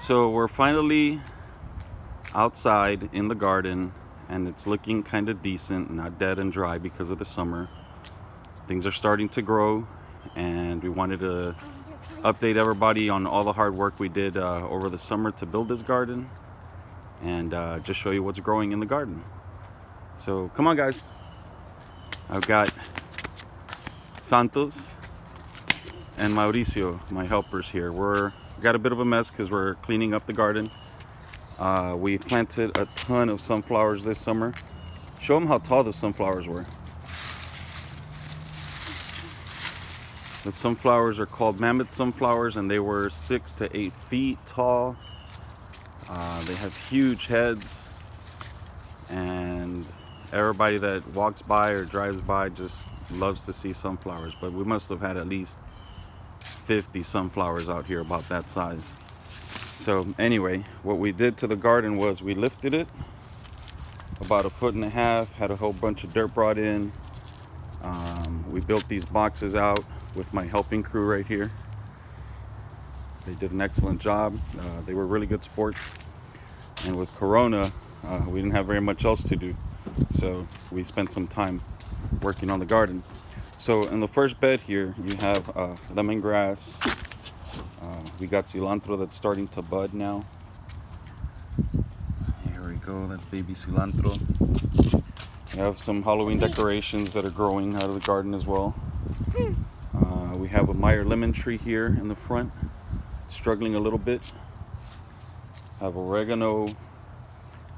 So we're finally outside in the garden, and it's looking kind of decent, not dead and dry because of the summer. Things are starting to grow, and we wanted to update everybody on all the hard work we did over the summer to build this garden, and just show you what's growing in the garden. So come on, guys. I've got Santos and Mauricio, my helpers here. We're got a bit of a mess because we're cleaning up the garden. We planted a ton of sunflowers this summer. Show them how tall the sunflowers were. The sunflowers are called mammoth sunflowers, and they were 6 to 8 feet tall. They have huge heads, and everybody that walks by or drives by just loves to see sunflowers. But we must have had at least 50 sunflowers out here about that size. So anyway, what we did to the garden was we lifted it about 1.5 feet, had a whole bunch of dirt brought in. We built these boxes out with my helping crew right here. They did an excellent job. They were really good sports. And with Corona, we didn't have very much else to do. So we spent some time working on the garden. So in the first bed here, you have lemongrass. We got cilantro that's starting to bud now. Here we go, that's baby cilantro. We have some Halloween decorations that are growing out of the garden as well. We have a Meyer lemon tree here in the front, struggling a little bit. Have oregano.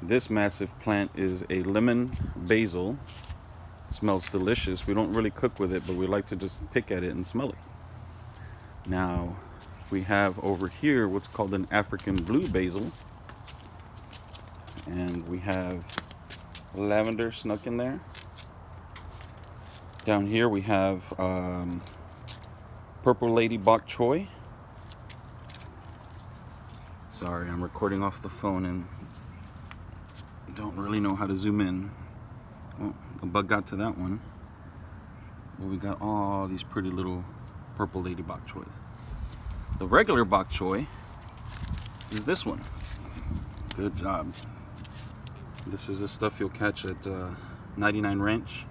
This massive plant is a lemon basil. It smells delicious. We don't really cook with it, but we like to just pick at it and smell it. Now, we have over here what's called an African blue basil. And we have lavender snuck in there. Down here we have purple lady bok choy. Sorry, I'm recording off the phone and don't really know how to zoom in. Well, the bug got to that one. Well, we got all these pretty little purple lady bok choys. The regular bok choy is this one. Good job. This is the stuff you'll catch at 99 Ranch.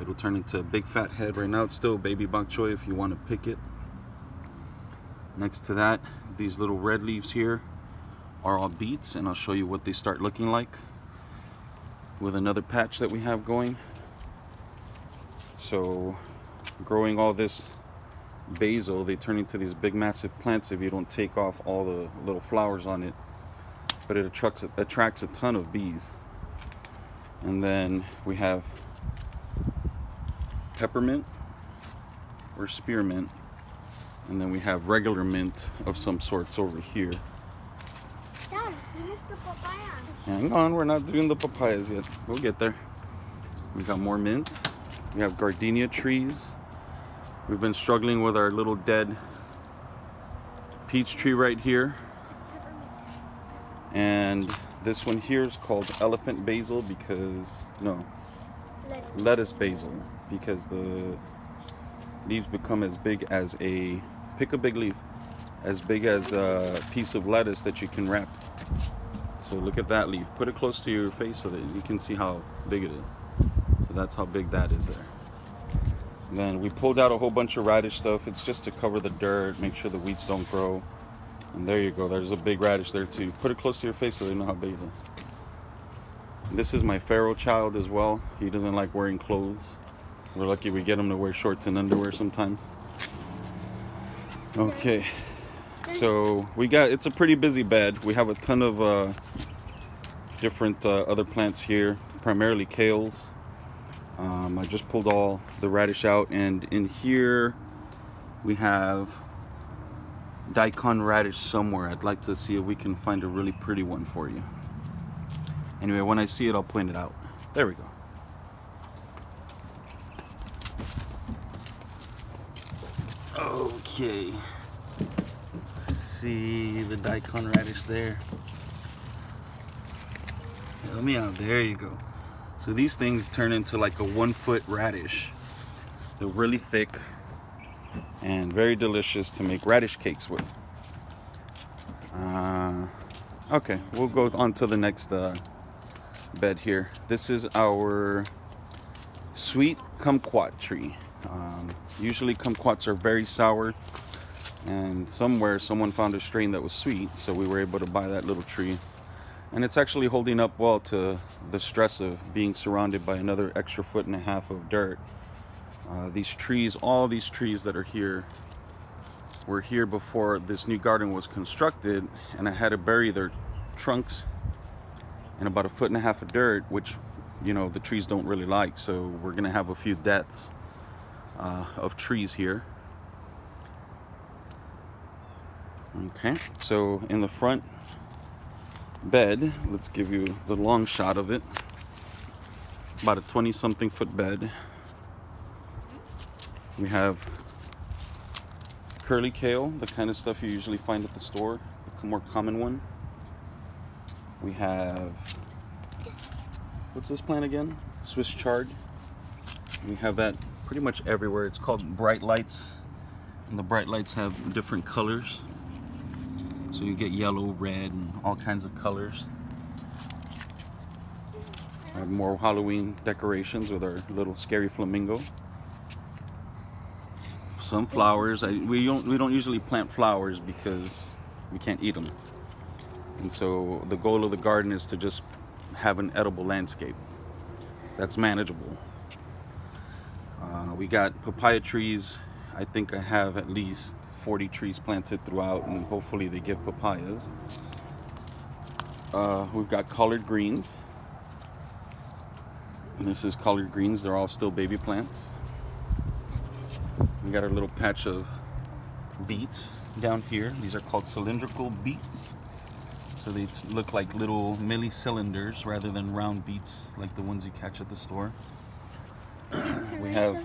It'll turn into a big fat head. Right now it's still baby bok choy if you want to pick it. Next to that, these little red leaves here are all beets, and I'll show you what they start looking like with another patch that we have going. So growing all this basil, they turn into these big massive plants if you don't take off all the little flowers on it, but it attracts a ton of bees. And then we have peppermint or spearmint, and then we have regular mint of some sorts over here. Dad, you missed the papayas. Hang on, we're not doing the papayas yet. We'll get there. We got more mint. We have gardenia trees. We've been struggling with our little dead peach tree right here. And this one here is called elephant basil because, no, lettuce basil, because the leaves become as big as pick a big leaf, as big as a piece of lettuce that you can wrap. So look at that leaf. Put it close to your face so that you can see how big it is. So that's how big that is there. And then we pulled out a whole bunch of radish stuff. It's just to cover the dirt, make sure the weeds don't grow. And there you go. There's a big radish there too. Put it close to your face so they know how big it is. This is my feral child as well. He doesn't like wearing clothes. We're lucky we get him to wear shorts and underwear sometimes. Okay. So it's a pretty busy bed. We have a ton of different other plants here, primarily kales. I just pulled all the radish out, and in here we have daikon radish somewhere. I'd like to see if we can find a really pretty one for you. Anyway, when I see it, I'll point it out. There we go. Okay. See the daikon radish there? Help me out. There you go. So these things turn into like a 1 foot radish. They're really thick and very delicious to make radish cakes with. Okay, we'll go on to the next bed here. This is our sweet kumquat tree. Usually kumquats are very sour, and somewhere someone found a strain that was sweet, so we were able to buy that little tree. And it's actually holding up well to the stress of being surrounded by another extra 1.5 feet of dirt. These trees, all these trees that are here, were here before this new garden was constructed, and I had to bury their trunks in about 1.5 feet of dirt, which, you know, the trees don't really like. So we're gonna have a few deaths of trees here. Okay, so in the front bed, let's give you the long shot of it. About a 20-something foot bed. We have curly kale, the kind of stuff you usually find at the store, the more common one. We have, what's this plant again? Swiss chard. We have that pretty much everywhere. It's called bright lights, and the bright lights have different colors. So you get yellow, red, and all kinds of colors. I have more Halloween decorations with our little scary flamingo. Some flowers. We don't usually plant flowers because we can't eat them. And so the goal of the garden is to just have an edible landscape that's manageable. We got papaya trees. I think I have at least 40 trees planted throughout, and hopefully they give papayas. We've got collard greens. And this is collard greens. They're all still baby plants. We got our little patch of beets down here. These are called cylindrical beets. So they look like little milli cylinders rather than round beets like the ones you catch at the store. We have,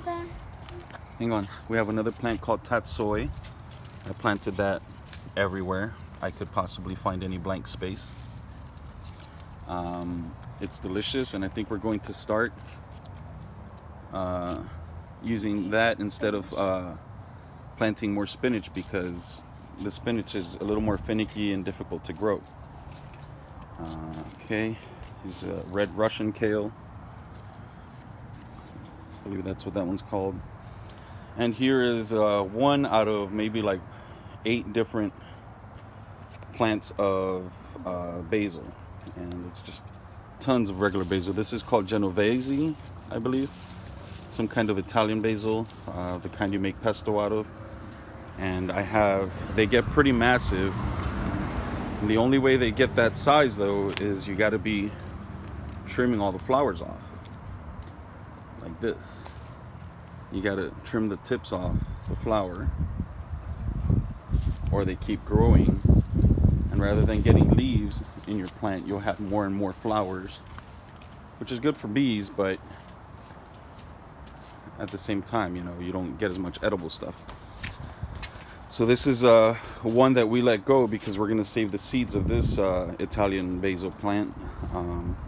hang on, we have another plant called tatsoi. I planted that everywhere I could possibly find any blank space. It's delicious, and I think we're going to start using that instead of planting more spinach, because the spinach is a little more finicky and difficult to grow. Okay, here's a red Russian kale. I believe that's what that one's called. And here is one out of maybe like 8 different plants of basil, and it's just tons of regular basil. This is called Genovese, I believe. Some kind of Italian basil, the kind you make pesto out of. And they get pretty massive. And the only way they get that size though is you got to be trimming all the flowers off. Like this. You got to trim the tips off the flower, or they keep growing. And rather than getting leaves in your plant, you'll have more and more flowers, which is good for bees, but at the same time, you know, you don't get as much edible stuff. So this is one that we let go because we're going to save the seeds of this Italian basil plant.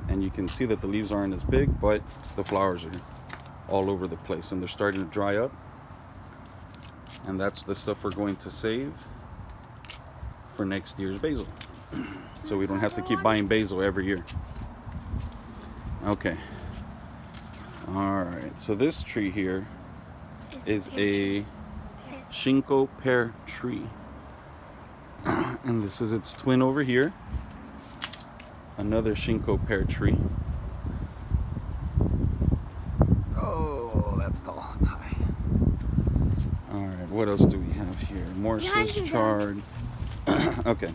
And you can see that the leaves aren't as big, but the flowers are all over the place, and they're starting to dry up. And that's the stuff we're going to save for next year's basil. So we don't have to keep buying basil every year. Okay. Alright, so this tree here is a Shinko pear tree. And this is its twin over here. Another Shinko pear tree. Oh, that's tall and high. Alright, what else do we have here? More Swiss chard. Okay.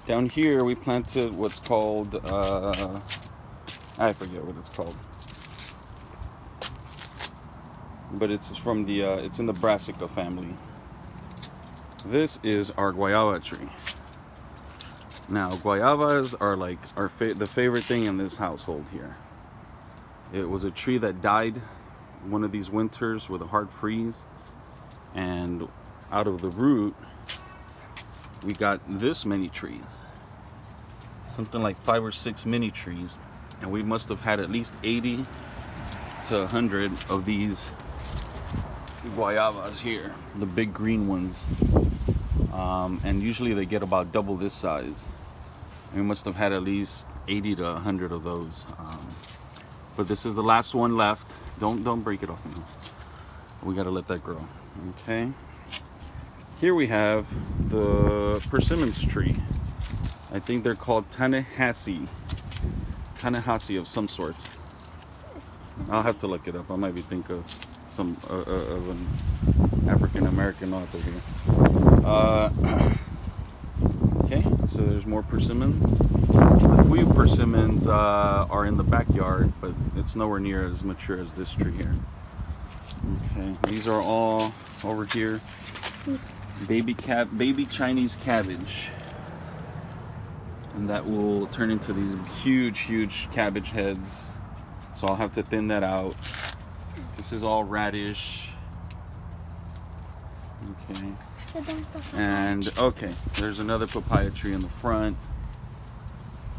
Down here we planted what's called, I forget what it's called. But it's from the, it's in the Brassica family. This is our guayaba tree. Now, guayabas are like the favorite thing in this household here. It was a tree that died one of these winters with a hard freeze, and out of the root we got this many trees, something like 5 or 6 mini trees, and we must have had at least 80 to 100 of these guayabas here, the big green ones. And usually they get about double this size. We must have had at least 80 to 100 of those. But this is the last one left. Don't break it off now. We gotta let that grow. Okay. Here we have the persimmons tree. I think they're called Tanehashi of some sorts. I'll have to look it up. I might be think of some of an African American author here. Okay, so there's more persimmons. The Fuyu persimmons are in the backyard, but it's nowhere near as mature as this tree here. Okay, these are all over here. Baby Chinese cabbage, and that will turn into these huge cabbage heads. So I'll have to thin that out. This is all radish. Okay. And okay, there's another papaya tree in the front.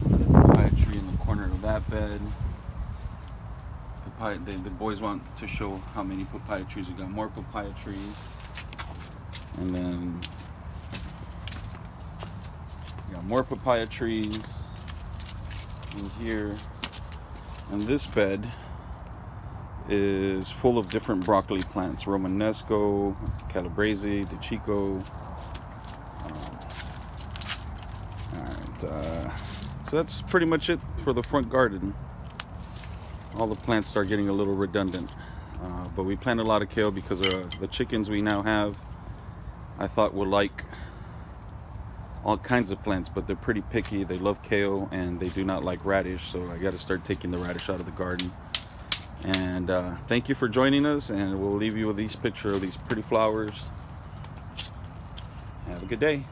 Another papaya tree in the corner of that bed. Papaya, the boys want to show how many papaya trees we got. More papaya trees. And then we got more papaya trees in here. And this bed is full of different broccoli plants. Romanesco, Calabrese, De Chico. Alright, so that's pretty much it for the front garden. All the plants start getting a little redundant. But we planted a lot of kale because the chickens we now have, I thought would like all kinds of plants, but they're pretty picky. They love kale and they do not like radish, so I got to start taking the radish out of the garden. And thank you for joining us, and we'll leave you with these pictures of these pretty flowers. Have a good day.